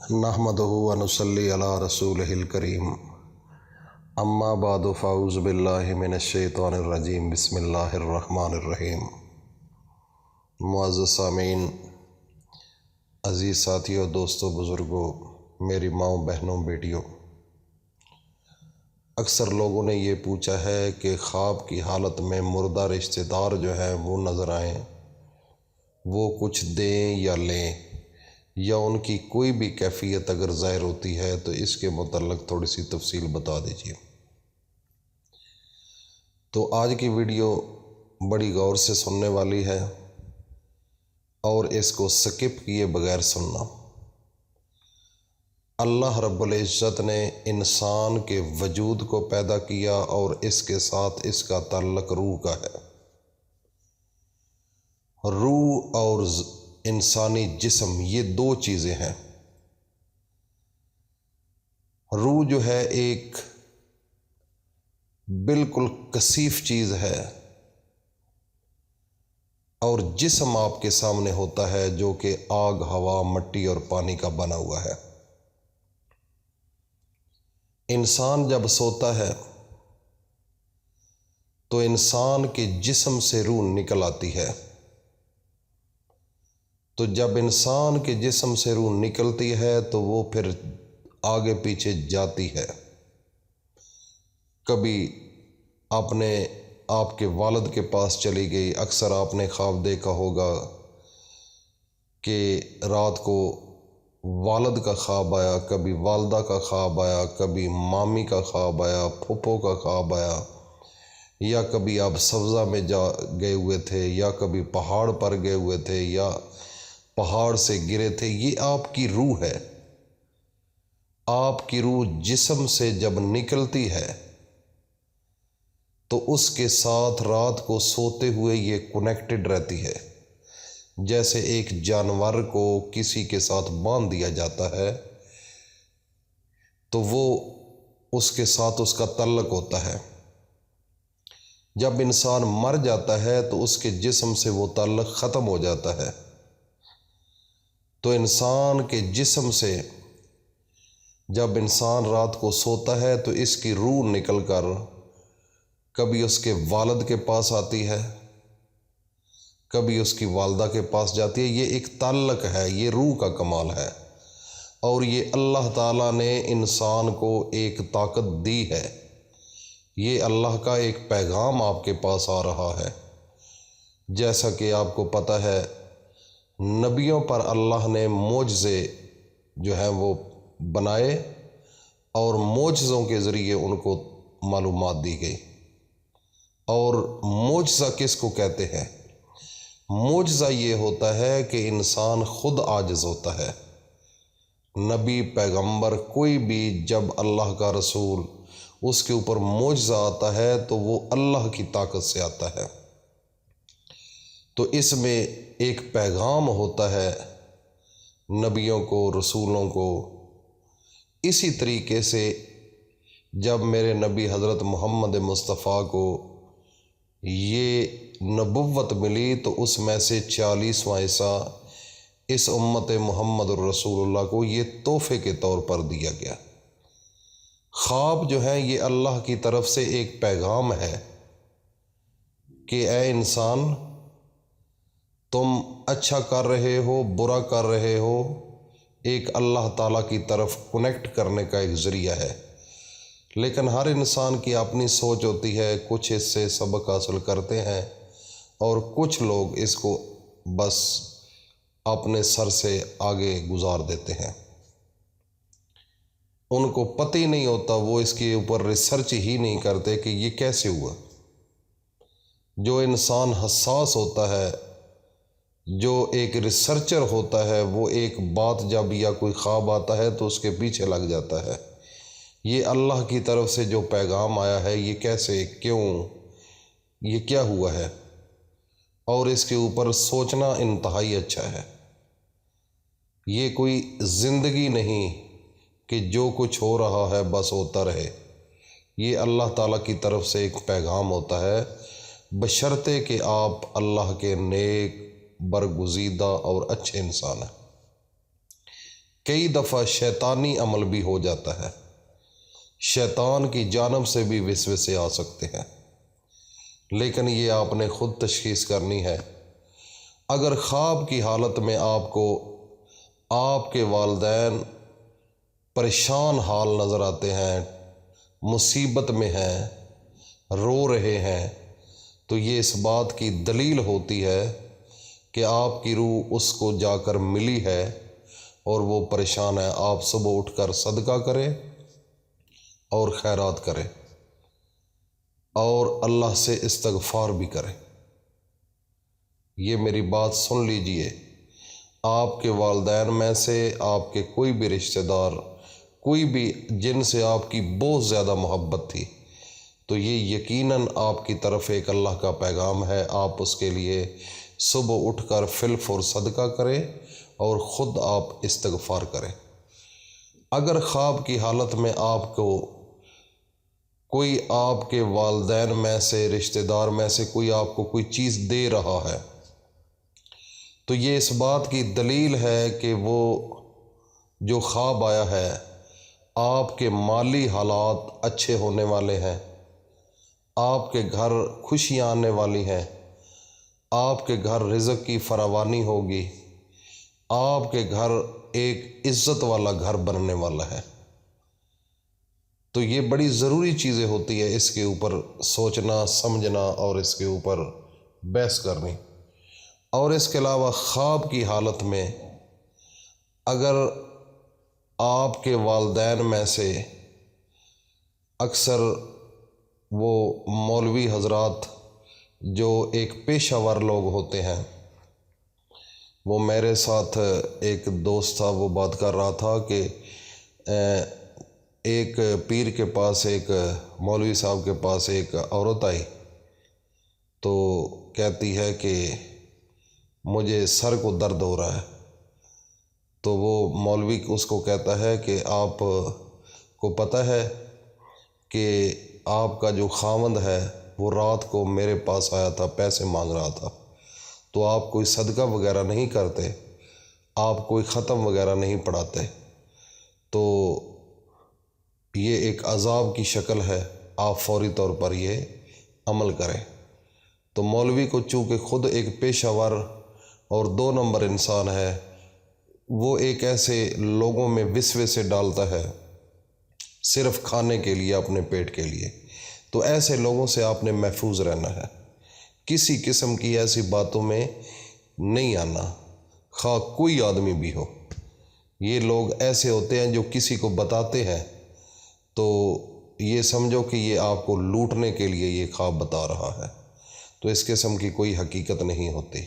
نحمدہ و نصلی علی رسولہ الکریم اما بعد فاعوذ باللہ من الشیطان الرجیم بسم اللہ الرحمن الرحیم۔ معزز سامعین، عزیز ساتھیوں، دوستوں، بزرگوں، میری ماؤں، بہنوں، بیٹیوں، اکثر لوگوں نے یہ پوچھا ہے کہ خواب کی حالت میں مردہ رشتہ دار جو ہیں وہ نظر آئیں، وہ کچھ دیں یا لیں، یا ان کی کوئی بھی کیفیت اگر ظاہر ہوتی ہے تو اس کے متعلق تھوڑی سی تفصیل بتا دیجیے۔ تو آج کی ویڈیو بڑی غور سے سننے والی ہے اور اس کو سکپ کیے بغیر سننا۔ اللہ رب العزت نے انسان کے وجود کو پیدا کیا اور اس کے ساتھ اس کا تعلق روح کا ہے۔ روح اور انسانی جسم یہ دو چیزیں ہیں۔ روح جو ہے ایک بالکل کثیف چیز ہے اور جسم آپ کے سامنے ہوتا ہے جو کہ آگ، ہوا، مٹی اور پانی کا بنا ہوا ہے۔ انسان جب سوتا ہے تو انسان کے جسم سے روح نکل آتی ہے۔ تو جب انسان کے جسم سے روح نکلتی ہے تو وہ پھر آگے پیچھے جاتی ہے۔ کبھی آپ کے والد کے پاس چلی گئی۔ اکثر آپ نے خواب دیکھا ہوگا کہ رات کو والد کا خواب آیا، کبھی والدہ کا خواب آیا، کبھی مامی کا خواب آیا، پھوپھو کا خواب آیا، یا کبھی آپ سبزہ میں گئے ہوئے تھے، یا کبھی پہاڑ پر گئے ہوئے تھے، یا پہاڑ سے گرے تھے۔ یہ آپ کی روح ہے۔ آپ کی روح جسم سے جب نکلتی ہے تو اس کے ساتھ رات کو سوتے ہوئے یہ کنیکٹڈ رہتی ہے۔ جیسے ایک جانور کو کسی کے ساتھ باندھ دیا جاتا ہے تو وہ اس کے ساتھ اس کا تعلق ہوتا ہے۔ جب انسان مر جاتا ہے تو اس کے جسم سے وہ تعلق ختم ہو جاتا ہے۔ تو انسان کے جسم سے جب انسان رات کو سوتا ہے تو اس کی روح نکل کر کبھی اس کے والد کے پاس آتی ہے، کبھی اس کی والدہ کے پاس جاتی ہے۔ یہ ایک تعلق ہے، یہ روح کا کمال ہے، اور یہ اللہ تعالیٰ نے انسان کو ایک طاقت دی ہے۔ یہ اللہ کا ایک پیغام آپ کے پاس آ رہا ہے۔ جیسا کہ آپ کو پتہ ہے، نبیوں پر اللہ نے معجزے جو ہیں وہ بنائے اور معجزوں کے ذریعے ان کو معلومات دی گئی۔ اور معجزہ کس کو کہتے ہیں؟ معجزہ یہ ہوتا ہے کہ انسان خود عاجز ہوتا ہے۔ نبی، پیغمبر، کوئی بھی جب اللہ کا رسول اس کے اوپر معجزہ آتا ہے تو وہ اللہ کی طاقت سے آتا ہے۔ تو اس میں ایک پیغام ہوتا ہے نبیوں کو، رسولوں کو۔ اسی طریقے سے جب میرے نبی حضرت محمد مصطفیٰ کو یہ نبوت ملی تو اس میں سے 40واں حصہ اس امت محمد الرسول اللہ کو یہ تحفے کے طور پر دیا گیا۔ خواب جو ہیں یہ اللہ کی طرف سے ایک پیغام ہے کہ اے انسان، تم اچھا کر رہے ہو، برا کر رہے ہو، ایک اللہ تعالیٰ کی طرف کنیکٹ کرنے کا ایک ذریعہ ہے۔ لیکن ہر انسان کی اپنی سوچ ہوتی ہے، کچھ اس سے سبق حاصل کرتے ہیں اور کچھ لوگ اس کو بس اپنے سر سے آگے گزار دیتے ہیں۔ ان کو پتہ ہی نہیں ہوتا، وہ اس کے اوپر ریسرچ ہی نہیں کرتے کہ یہ کیسے ہوا۔ جو انسان حساس ہوتا ہے، جو ایک ریسرچر ہوتا ہے، وہ ایک بات جب یا کوئی خواب آتا ہے تو اس کے پیچھے لگ جاتا ہے۔ یہ اللہ کی طرف سے جو پیغام آیا ہے، یہ کیسے، کیوں، یہ کیا ہوا ہے، اور اس کے اوپر سوچنا انتہائی اچھا ہے۔ یہ کوئی زندگی نہیں کہ جو کچھ ہو رہا ہے بس ہوتا رہے۔ یہ اللہ تعالیٰ کی طرف سے ایک پیغام ہوتا ہے، بشرطے کہ آپ اللہ کے نیک، برگزیدہ اور اچھے انسان ہیں۔ کئی دفعہ شیطانی عمل بھی ہو جاتا ہے، شیطان کی جانب سے بھی وسوسے آ سکتے ہیں، لیکن یہ آپ نے خود تشخیص کرنی ہے۔ اگر خواب کی حالت میں آپ کو آپ کے والدین پریشان حال نظر آتے ہیں، مصیبت میں ہیں، رو رہے ہیں، تو یہ اس بات کی دلیل ہوتی ہے کہ آپ کی روح اس کو جا کر ملی ہے اور وہ پریشان ہے۔ آپ صبح اٹھ کر صدقہ کریں اور خیرات کریں اور اللہ سے استغفار بھی کریں۔ یہ میری بات سن لیجئے، آپ کے والدین میں سے آپ کے کوئی بھی رشتہ دار، کوئی بھی جن سے آپ کی بہت زیادہ محبت تھی، تو یہ یقیناً آپ کی طرف ایک اللہ کا پیغام ہے۔ آپ اس کے لیے صبح اٹھ کر فی الفور صدقہ کریں اور خود آپ استغفار کریں۔ اگر خواب کی حالت میں آپ کو کوئی آپ کے والدین میں سے، رشتہ دار میں سے کوئی آپ کو کوئی چیز دے رہا ہے، تو یہ اس بات کی دلیل ہے کہ وہ جو خواب آیا ہے آپ کے مالی حالات اچھے ہونے والے ہیں، آپ کے گھر خوشیاں آنے والی ہیں، آپ کے گھر رزق کی فراوانی ہوگی، آپ کے گھر ایک عزت والا گھر بننے والا ہے۔ تو یہ بڑی ضروری چیزیں ہوتی ہے، اس کے اوپر سوچنا سمجھنا اور اس کے اوپر بحث کرنی۔ اور اس کے علاوہ خواب کی حالت میں اگر آپ کے والدین میں سے اکثر وہ مولوی حضرات جو ایک پیشہ ور لوگ ہوتے ہیں، وہ میرے ساتھ ایک دوست تھا، وہ بات کر رہا تھا کہ ایک پیر کے پاس، ایک مولوی صاحب کے پاس ایک عورت آئی تو کہتی ہے کہ مجھے سر کو درد ہو رہا ہے۔ تو وہ مولوی اس کو کہتا ہے کہ آپ کو پتہ ہے کہ آپ کا جو خاوند ہے وہ رات کو میرے پاس آیا تھا، پیسے مانگ رہا تھا، تو آپ کوئی صدقہ وغیرہ نہیں کرتے، آپ کوئی ختم وغیرہ نہیں پڑھاتے، تو یہ ایک عذاب کی شکل ہے، آپ فوری طور پر یہ عمل کریں۔ تو مولوی کو چونکہ خود ایک پیشہ ور اور 2 نمبر انسان ہے، وہ ایک ایسے لوگوں میں وسوسے ڈالتا ہے صرف کھانے کے لیے، اپنے پیٹ کے لیے، تو ایسے لوگوں سے آپ نے محفوظ رہنا ہے، کسی قسم کی ایسی باتوں میں نہیں آنا، خواہ کوئی آدمی بھی ہو۔ یہ لوگ ایسے ہوتے ہیں جو کسی کو بتاتے ہیں تو یہ سمجھو کہ یہ آپ کو لوٹنے کے لیے یہ خواب بتا رہا ہے، تو اس قسم کی کوئی حقیقت نہیں ہوتی۔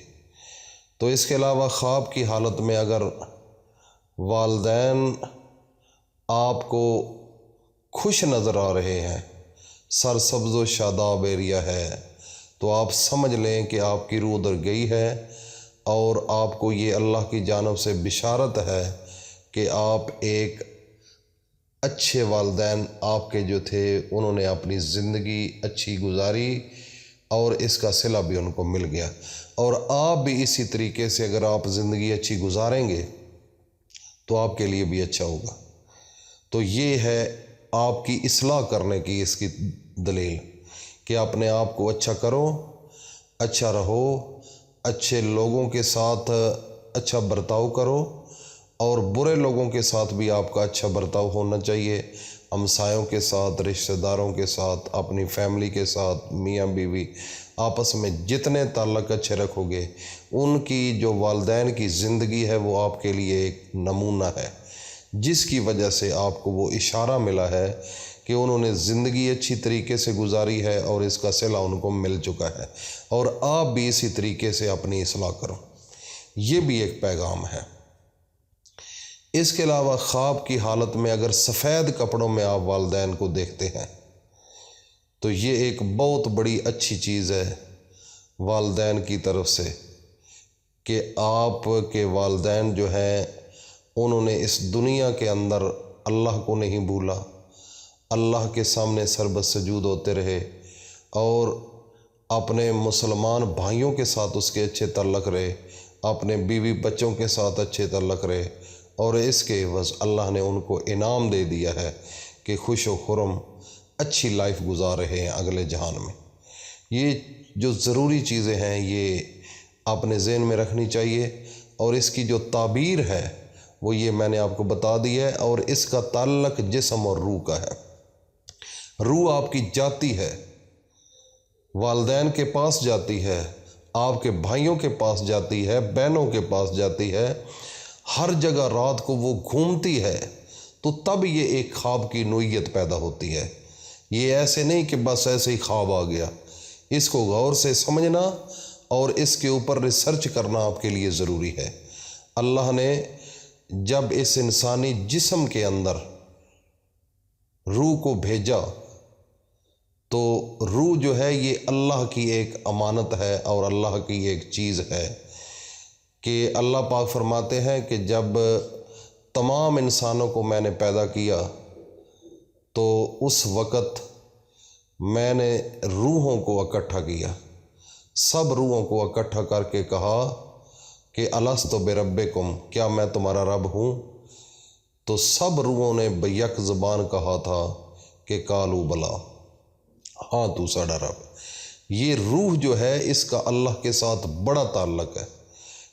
تو اس کے علاوہ خواب کی حالت میں اگر والدین آپ کو خوش نظر آ رہے ہیں، سرسبز و شاداب ایریا ہے، تو آپ سمجھ لیں کہ آپ کی روح ادھر گئی ہے اور آپ کو یہ اللہ کی جانب سے بشارت ہے کہ آپ ایک اچھے والدین آپ کے جو تھے انہوں نے اپنی زندگی اچھی گزاری اور اس کا صلہ بھی ان کو مل گیا، اور آپ بھی اسی طریقے سے اگر آپ زندگی اچھی گزاریں گے تو آپ کے لیے بھی اچھا ہوگا۔ تو یہ ہے آپ کی اصلاح کرنے کی اس کی دلیل کہ اپنے آپ کو اچھا کرو، اچھا رہو، اچھے لوگوں کے ساتھ اچھا برتاؤ کرو، اور برے لوگوں کے ساتھ بھی آپ کا اچھا برتاؤ ہونا چاہیے، ہمسایوں کے ساتھ، رشتہ داروں کے ساتھ، اپنی فیملی کے ساتھ، میاں بیوی، آپس میں جتنے تعلق اچھے رکھو گے، ان کی جو والدین کی زندگی ہے وہ آپ کے لیے ایک نمونہ ہے، جس کی وجہ سے آپ کو وہ اشارہ ملا ہے کہ انہوں نے زندگی اچھی طریقے سے گزاری ہے اور اس کا صلہ ان کو مل چکا ہے، اور آپ بھی اسی طریقے سے اپنی اصلاح کرو۔ یہ بھی ایک پیغام ہے۔ اس کے علاوہ خواب کی حالت میں اگر سفید کپڑوں میں آپ والدین کو دیکھتے ہیں تو یہ ایک بہت بڑی اچھی چیز ہے والدین کی طرف سے کہ آپ کے والدین جو ہیں انہوں نے اس دنیا کے اندر اللہ کو نہیں بھولا، اللہ کے سامنے سربسجود ہوتے رہے اور اپنے مسلمان بھائیوں کے ساتھ اس کے اچھے تعلق رہے، اپنے بیوی بچوں کے ساتھ اچھے تعلق رہے، اور اس کے عوض اللہ نے ان کو انعام دے دیا ہے کہ خوش و خرم اچھی لائف گزار رہے ہیں اگلے جہان میں۔ یہ جو ضروری چیزیں ہیں یہ آپ نے ذہن میں رکھنی چاہیے، اور اس کی جو تعبیر ہے وہ یہ میں نے آپ کو بتا دی ہے، اور اس کا تعلق جسم اور روح کا ہے۔ روح آپ کی جاتی ہے، والدین کے پاس جاتی ہے، آپ کے بھائیوں کے پاس جاتی ہے، بہنوں کے پاس جاتی ہے، ہر جگہ رات کو وہ گھومتی ہے، تو تب یہ ایک خواب کی نوعیت پیدا ہوتی ہے۔ یہ ایسے نہیں کہ بس ایسے ہی خواب آ گیا، اس کو غور سے سمجھنا اور اس کے اوپر ریسرچ کرنا آپ کے لیے ضروری ہے۔ اللہ نے جب اس انسانی جسم کے اندر روح کو بھیجا تو روح جو ہے یہ اللہ کی ایک امانت ہے اور اللہ کی ایک چیز ہے کہ اللہ پاک فرماتے ہیں کہ جب تمام انسانوں کو میں نے پیدا کیا تو اس وقت میں نے روحوں کو اکٹھا کیا، سب روحوں کو اکٹھا کر کے کہا کہ الست بربکم، کیا میں تمہارا رب ہوں؟ تو سب روحوں نے بیک زبان کہا تھا کہ قالوا بلا، ہاں تو ساڈا رب۔ یہ روح جو ہے اس کا اللہ کے ساتھ بڑا تعلق ہے،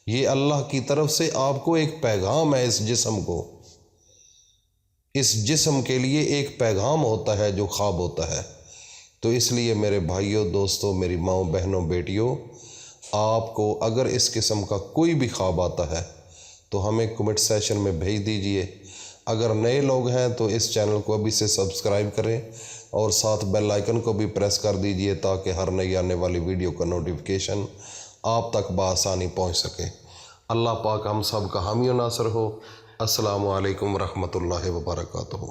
یہ اللہ کی طرف سے آپ کو ایک پیغام ہے۔ اس جسم کے لیے ایک پیغام ہوتا ہے جو خواب ہوتا ہے۔ تو اس لیے میرے بھائیوں، دوستوں، میری ماؤں، بہنوں، بیٹیوں، آپ کو اگر اس قسم کا کوئی بھی خواب آتا ہے تو ہمیں کمنٹ سیشن میں بھیج دیجئے۔ اگر نئے لوگ ہیں تو اس چینل کو ابھی سے سبسکرائب کریں اور ساتھ بیل آئیکن کو بھی پریس کر دیجئے تاکہ ہر نئی آنے والی ویڈیو کا نوٹیفیکیشن آپ تک بآسانی پہنچ سکے۔ اللہ پاک ہم سب کا حامی و ناصر ہو۔ السلام علیکم ورحمۃ اللہ وبرکاتہ۔